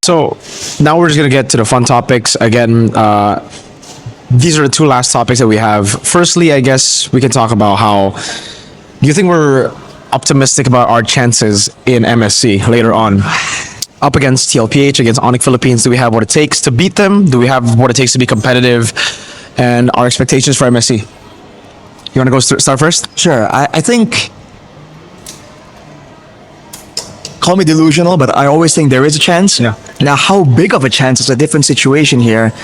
So now we're just gonna get to the fun topics again. These are the two last topics that we have. Firstly, I guess we can talk about how do you think we're optimistic about our chances in MSC later on? Up against TLPH, against Onyx Philippines, do we have what it takes to beat them? Do we have what it takes to be competitive? And our expectations for MSC? You want to go start first? Sure. I think, call me delusional, but I always think there is a chance. Yeah. Now, how big of a chance is a different situation here.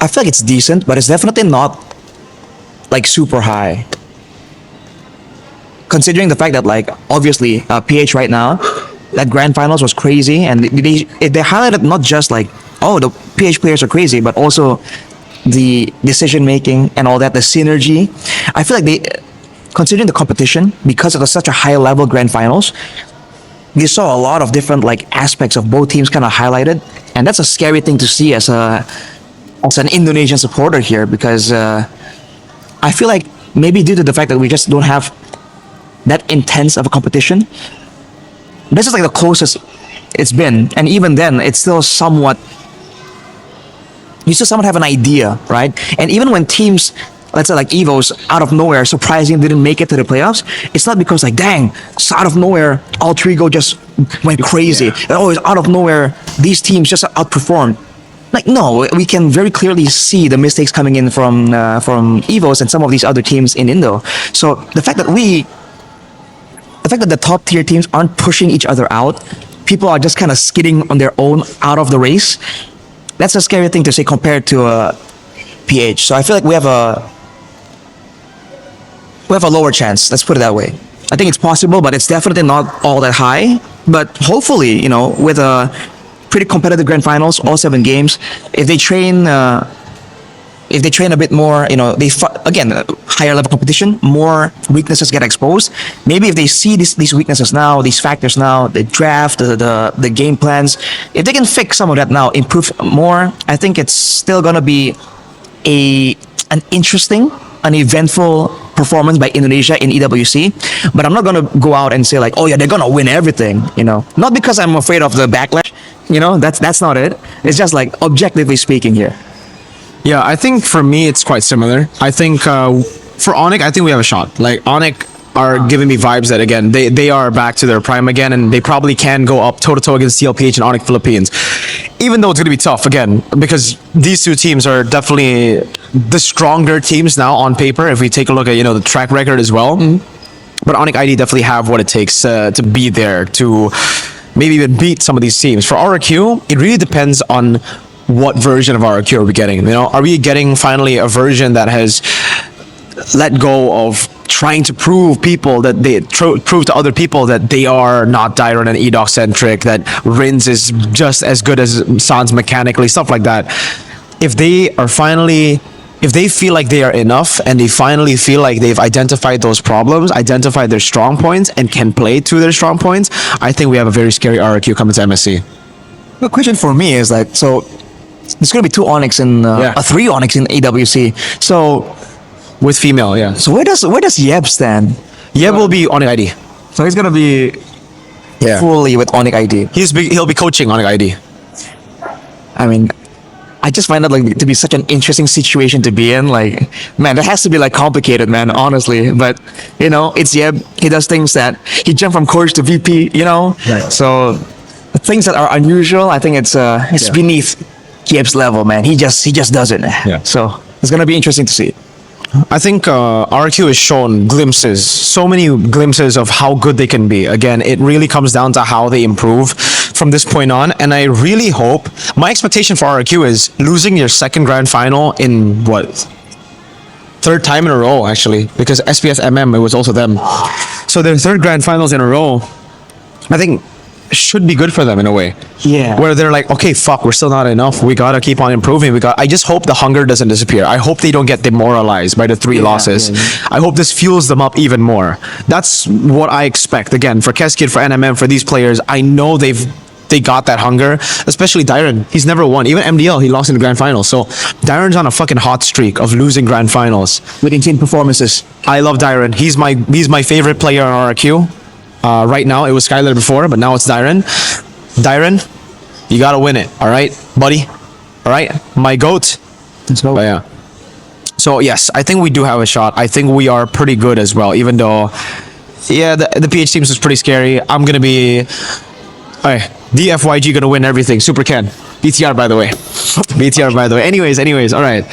I feel like it's decent, but it's definitely not like super high. Considering the fact that, like, obviously, PH right now, that grand finals was crazy, and they highlighted not just like, oh, the PH players are crazy, but also the decision making and all that, the synergy. I feel like they, considering the competition, because it was such a high level grand finals, you saw a lot of different like aspects of both teams kind of highlighted, and that's a scary thing to see as an Indonesian supporter here, because I feel like maybe due to the fact that we just don't have that intense of a competition, this is like the closest it's been, and even then it's still somewhat, you still somewhat have an idea, right? And even when teams, let's say like EVOs, out of nowhere surprisingly didn't make it to the playoffs, it's not because like, dang, so out of nowhere all Trigo just went crazy, and always out of nowhere these teams just outperformed. Like, no, we can very clearly see the mistakes coming in from EVOs and some of these other teams in Indo. So the fact that the top tier teams aren't pushing each other out, people are just kind of skidding on their own out of the race. That's a scary thing to say compared to PH. So I feel like we have a lower chance. Let's put it that way. I think it's possible, but it's definitely not all that high. But hopefully, with a pretty competitive grand finals, all 7 games, if they train a bit more, again, higher level competition, more weaknesses get exposed. Maybe if they see these weaknesses now, these factors now, the draft, the game plans, if they can fix some of that now, improve more, I think it's still gonna be an interesting, an eventful performance by Indonesia in EWC. But I'm not gonna go out and say like, oh yeah, they're gonna win everything. Not because I'm afraid of the backlash. That's not it. It's just like objectively speaking here. Yeah, I think for me it's quite similar. I think for Onyx, I think we have a shot. Like Onyx are giving me vibes that again they are back to their prime again, and they probably can go up toe to toe against TLPH and Onyx Philippines. Even though it's gonna be tough again, because these two teams are definitely the stronger teams now on paper. If we take a look at the track record as well, but Onyx ID definitely have what it takes to be there to maybe even beat some of these teams. For RQ, it really depends on what version of RQ are we getting. Are we getting finally a version that has let go of trying to prove people that prove to other people that they are not Dyron and EDOC centric, that Rins is just as good as Sans mechanically, stuff like that. If they feel like they are enough, and they finally feel like they've identified those problems, identified their strong points, and can play to their strong points, I think we have a very scary RQ coming to MSC. The question for me is like, so there's gonna be 2 Onyx and 3 Onyx in AWC. So with female, yeah. So where does Yeb stand? Yeb will be Onyx ID. So he's gonna be fully with Onyx ID. He'll be coaching Onyx ID. I mean, I just find that like to be such an interesting situation to be in. Like, man, that has to be like complicated, man, honestly. But it's Yeb. He does things that he jumped from coach to VP. Right. So things that are unusual, I think it's beneath Yeb's level, man. He just does it. Yeah. So it's gonna be interesting to see. I think RQ has shown glimpses, so many glimpses of how good they can be. Again, it really comes down to how they improve from this point on. And I really hope, my expectation for RQ is losing your second grand final in what? 3rd time in a row, actually, because SPS MM, it was also them. So their 3rd grand finals in a row, I think should be good for them in a way. Yeah. Where they're like, okay, fuck, we're still not enough. We gotta keep on improving. I just hope the hunger doesn't disappear. I hope they don't get demoralized by the 3 losses. I hope this fuels them up even more. That's what I expect. Again, for Keskid, for NMM, for these players, I know they got that hunger, especially Dyron. He's never won. Even MDL, he lost in the grand final. So Dyron's on a fucking hot streak of losing grand finals With insane performances. I love Dyron. He's my favorite player on RQ. Right now, it was Skylar before, but now it's Dyron. Dyron, you gotta win it. All right, buddy. All right, my goat. Let's go. But yeah. So yes, I think we do have a shot. I think we are pretty good as well, even though, yeah, the PH teams is pretty scary. I'm gonna be, hey, DFYG gonna win everything. Super Ken. BTR by the way. BTR by the way. Anyways, all right.